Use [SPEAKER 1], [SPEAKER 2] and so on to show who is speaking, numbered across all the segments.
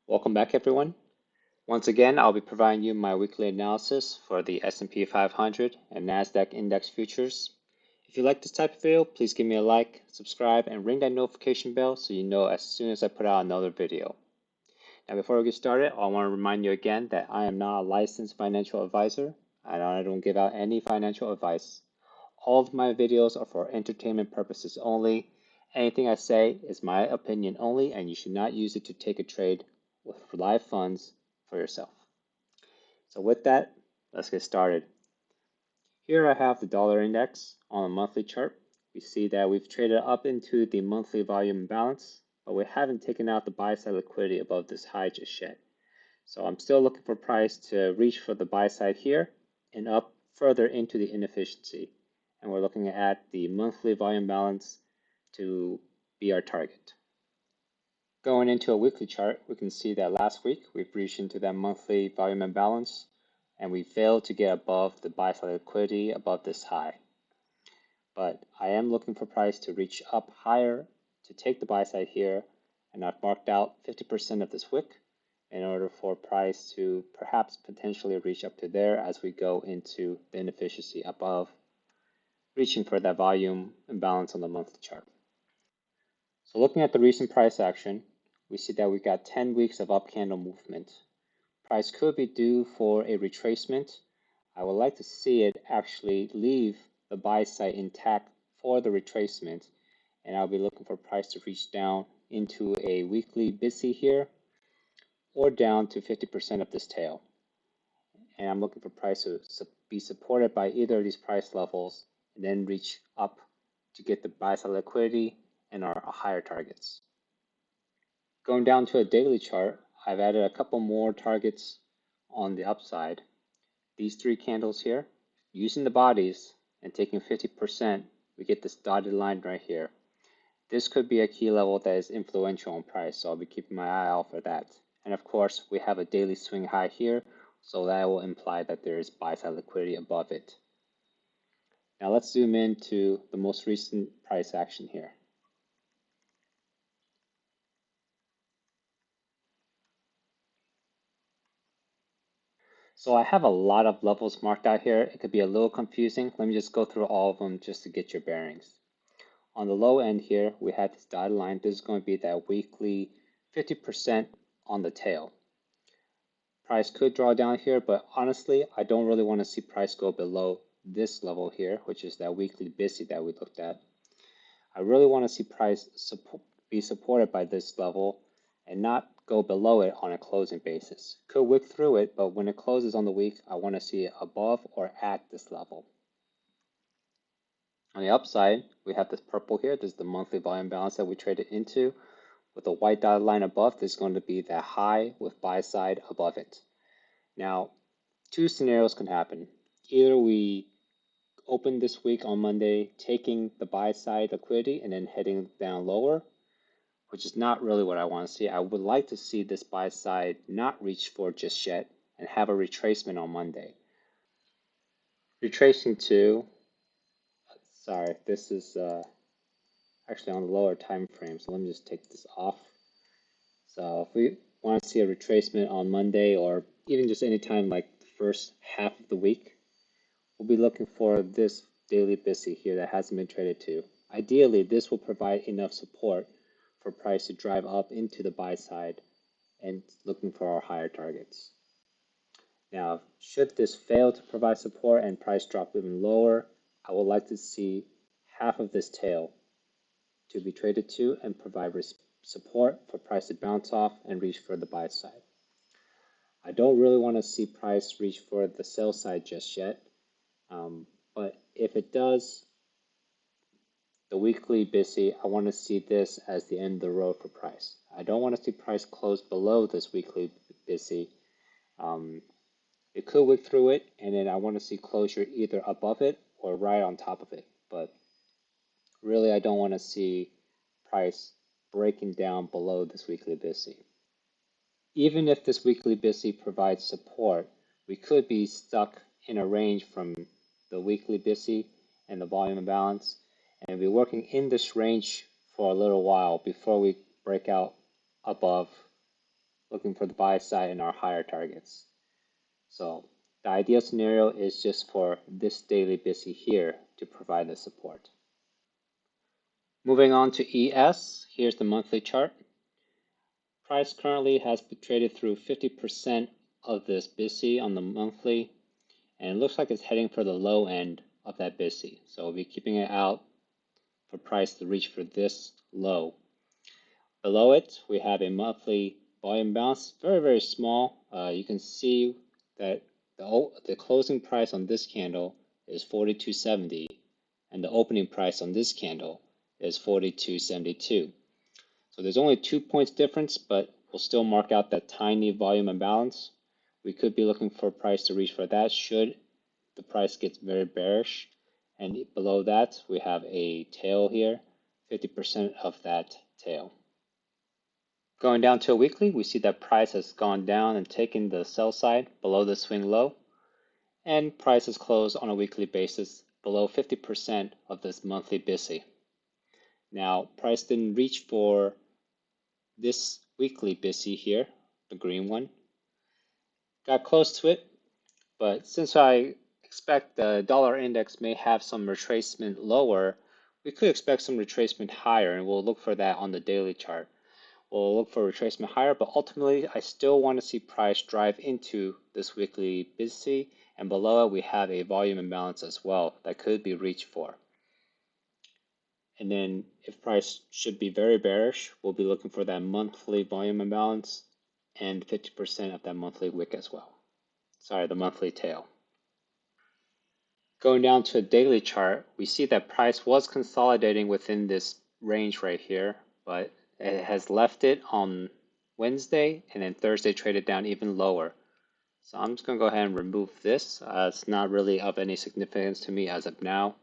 [SPEAKER 1] Welcome back, everyone. Once again, I'll be providing you my weekly analysis for the S&P 500 and Nasdaq index futures. If you like this type of video, please give me a like, subscribe, and ring that notification bell so you know as soon as I put out another video. Now, before we get started, I want to remind you again that I am not a licensed financial advisor and I don't give out any financial advice. All of my videos are for entertainment purposes only. Anything I say is my opinion only, and you should not use it to take a trade with live funds for yourself. So with that, let's get started. Here I have the dollar index on a monthly chart. We see that we've traded up into the monthly volume imbalance, but we haven't taken out the buy side liquidity above this high just yet. So I'm still looking for price to reach for the buy side here and up further into the inefficiency. And we're looking at the monthly volume balance to be our target. Going into a weekly chart, we can see that last week we've reached into that monthly volume imbalance and we failed to get above the buy side liquidity above this high. But I am looking for price to reach up higher to take the buy side here, and I've marked out 50% of this wick in order for price to perhaps potentially reach up to there as we go into the inefficiency above, reaching for that volume imbalance on the monthly chart. So looking at the recent price action, we see that we got 10 weeks of up candle movement. Price could be due for a retracement. I would like to see it actually leave the buy side intact for the retracement, and I'll be looking for price to reach down into a weekly busy here or down to 50% of this tail. And I'm looking for price to be supported by either of these price levels and then reach up to get the buy side liquidity and our higher targets. Going down to a daily chart, I've added a couple more targets on the upside. These three candles here, using the bodies and taking 50%, we get this dotted line right here. This could be a key level that is influential on price, so I'll be keeping my eye out for that. And of course, we have a daily swing high here, so that will imply that there is buy side liquidity above it. Now let's zoom into the most recent price action here. So I have a lot of levels marked out here. It could be a little confusing. Let me just go through all of them just to get your bearings. On the low end here, we have this dotted line. This is going to be that weekly 50% on the tail. Price could draw down here, but honestly, I don't really want to see price go below this level here, which is that weekly busy that we looked at. I really want to see price be supported by this level and not go below it on a closing basis. Could wick through it, but when it closes on the week, I want to see it above or at this level. On the upside, we have this purple here. This is the monthly volume balance that we traded into. With the white dotted line above, this is going to be that high with buy side above it. Now, two scenarios can happen. Either we open this week on Monday, taking the buy side liquidity and then heading down lower, which is not really what I want to see. I would like to see this buy side not reach for just yet and have a retracement on Monday. Retracing to, sorry, this is actually on the lower time frame, so let me just take this off. So if we want to see a retracement on Monday or even just any time like the first half of the week, we'll be looking for this daily busy here that hasn't been traded to. Ideally, this will provide enough support for price to drive up into the buy side and looking for our higher targets. Now, should this fail to provide support and price drop even lower, I would like to see half of this tail to be traded to and provide support for price to bounce off and reach for the buy side. I don't really want to see price reach for the sell side just yet, but if it does, the weekly busy, I want to see this as the end of the road for price. I don't want to see price close below this weekly busy. It could wick through it, and then I want to see closure either above it or right on top of it. But really, I don't want to see price breaking down below this weekly busy. Even if this weekly busy provides support, we could be stuck in a range from the weekly busy and the volume imbalance, and be working in this range for a little while before we break out above looking for the buy side in our higher targets. So the ideal scenario is just for this daily BISI here to provide the support. Moving on to ES, here's the monthly chart. Price currently has been traded through 50% of this BISI on the monthly, and it looks like it's heading for the low end of that BISI. So we'll be keeping it out for price to reach for this low. Below it, we have a monthly volume bounce, very, very small. You can see that the closing price on this candle is 42.70, and the opening price on this candle is 42.72. So there's only 2 points difference, but we'll still mark out that tiny volume imbalance. We could be looking for price to reach for that should the price get very bearish. And below that, we have a tail here, 50% of that tail. Going down to a weekly, we see that price has gone down and taken the sell side below the swing low, and price has closed on a weekly basis below 50% of this monthly BISI. Now, price didn't reach for this weekly BISI here, the green one. Got close to it, but since I expect the dollar index may have some retracement lower, we could expect some retracement higher, and we'll look for that on the daily chart. We'll look for retracement higher, but ultimately I still want to see price drive into this weekly BISI, and below it we have a volume imbalance as well that could be reached for. And then if price should be very bearish, we'll be looking for that monthly volume imbalance and 50% of that monthly wick as well. Sorry, the monthly tail. Going down to a daily chart, we see that price was consolidating within this range right here, but it has left it on Wednesday, and then Thursday traded down even lower. So I'm just going to go ahead and remove this. It's not really of any significance to me as of now.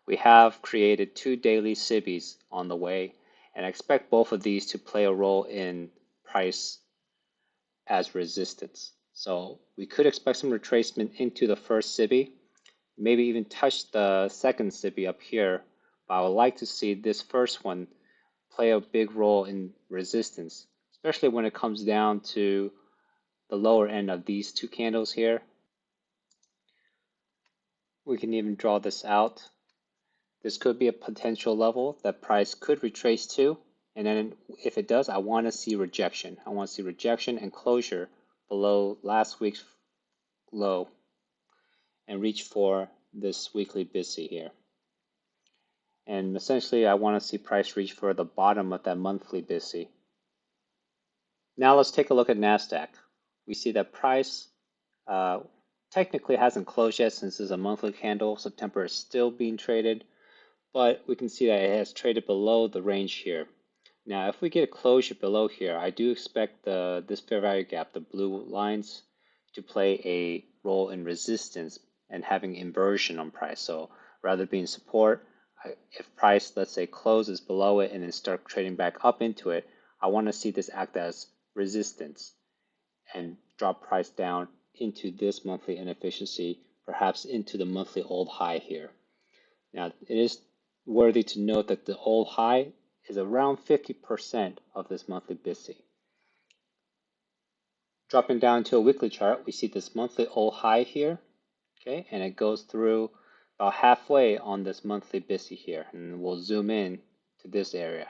[SPEAKER 1] We have created 2 daily SIBIs on the way, and I expect both of these to play a role in price as resistance. So we could expect some retracement into the first SIBI, maybe even touch the second SIBI up here, but I would like to see this first one play a big role in resistance, especially when it comes down to the lower end of these 2 candles here. We can even draw this out. This could be a potential level that price could retrace to, and then if it does, I want to see rejection. I want to see rejection and closure below last week's low and reach for this weekly BISI here. And essentially, I want to see price reach for the bottom of that monthly BISI. Now let's take a look at Nasdaq. We see that price technically hasn't closed yet since this is a monthly candle. September is still being traded, but we can see that it has traded below the range here. Now, if we get a closure below here, I do expect this fair value gap, the blue lines, to play a role in resistance and having inversion on price. So rather than being support, if price, let's say, closes below it and then start trading back up into it, I want to see this act as resistance and drop price down into this monthly inefficiency, perhaps into the monthly old high here. Now, it is worthy to note that the old high is around 50% of this monthly BISI. Dropping down to a weekly chart, we see this monthly old high here, okay, and it goes through about halfway on this monthly BISI here, and we'll zoom in to this area.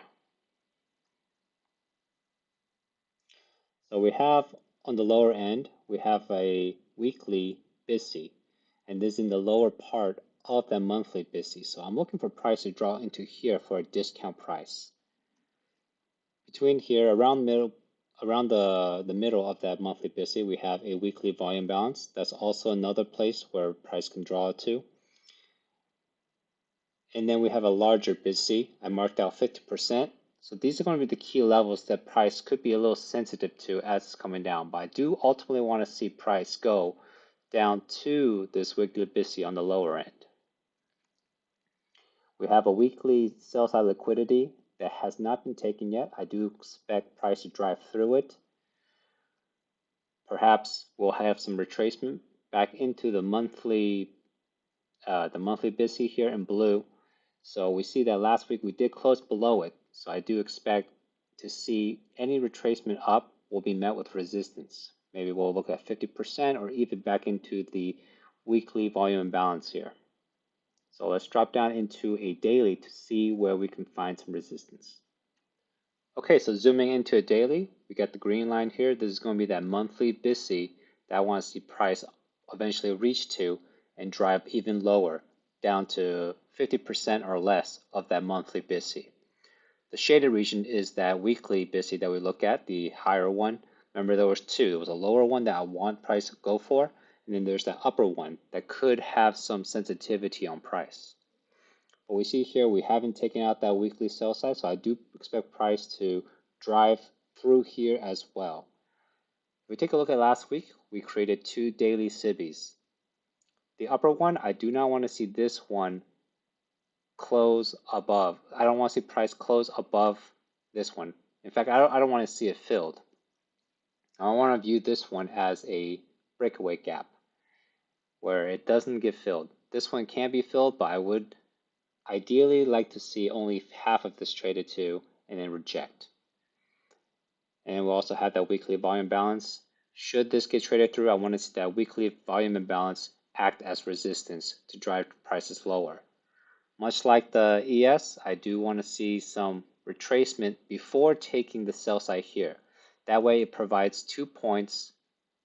[SPEAKER 1] So we have on the lower end, we have a weekly BISI, and this is in the lower part of that monthly BISI. So I'm looking for price to draw into here for a discount price. Between here, around the middle of that monthly BISI, we have a weekly volume balance. That's also another place where price can draw to. And then we have a larger BISI. I marked out 50%. So these are going to be the key levels that price could be a little sensitive to as it's coming down. But I do ultimately want to see price go down to this weekly BISI on the lower end. We have a weekly sell side liquidity that has not been taken yet. I do expect price to drive through it. Perhaps we'll have some retracement back into the monthly BISI here in blue. So we see that last week we did close below it. So I do expect to see any retracement up will be met with resistance. Maybe we'll look at 50% or even back into the weekly volume imbalance here. So let's drop down into a daily to see where we can find some resistance. Okay, so zooming into a daily, we got the green line here. This is going to be that monthly BISI that I want to see price eventually reach to and drive even lower, down to 50% or less of that monthly BISI. The shaded region is that weekly BISI that we look at, the higher one. Remember there was two. There was a lower one that I want price to go for, and then there's that upper one that could have some sensitivity on price. But we see here we haven't taken out that weekly sell side, so I do expect price to drive through here as well. If we take a look at last week, we created two daily SIBIs. The upper one, I do not want to see this one close above. I don't want to see price close above this one. In fact, I don't want to see it filled. I want to view this one as a breakaway gap where it doesn't get filled. This one can be filled, but I would ideally like to see only half of this traded to and then reject. And we'll also have that weekly volume balance. Should this get traded through, I want to see that weekly volume imbalance act as resistance to drive prices lower. Much like the ES, I do want to see some retracement before taking the sell side here. That way it provides 2 points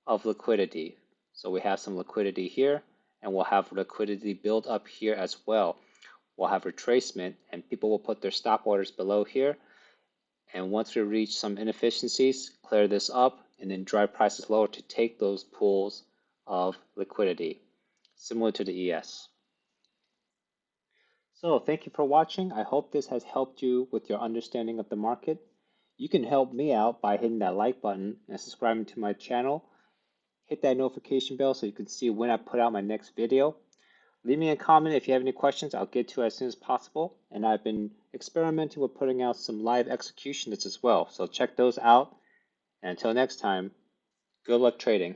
[SPEAKER 1] of liquidity. So we have some liquidity here, and we'll have liquidity build up here as well. We'll have retracement, and people will put their stop orders below here. And once we reach some inefficiencies, clear this up, and then drive prices lower to take those pools of liquidity, similar to the ES. So thank you for watching. I hope this has helped you with your understanding of the market. You can help me out by hitting that like button and subscribing to my channel. Hit that notification bell so you can see when I put out my next video. Leave me a comment if you have any questions. I'll get to it as soon as possible. And I've been experimenting with putting out some live executions as well. So check those out. And until next time, good luck trading.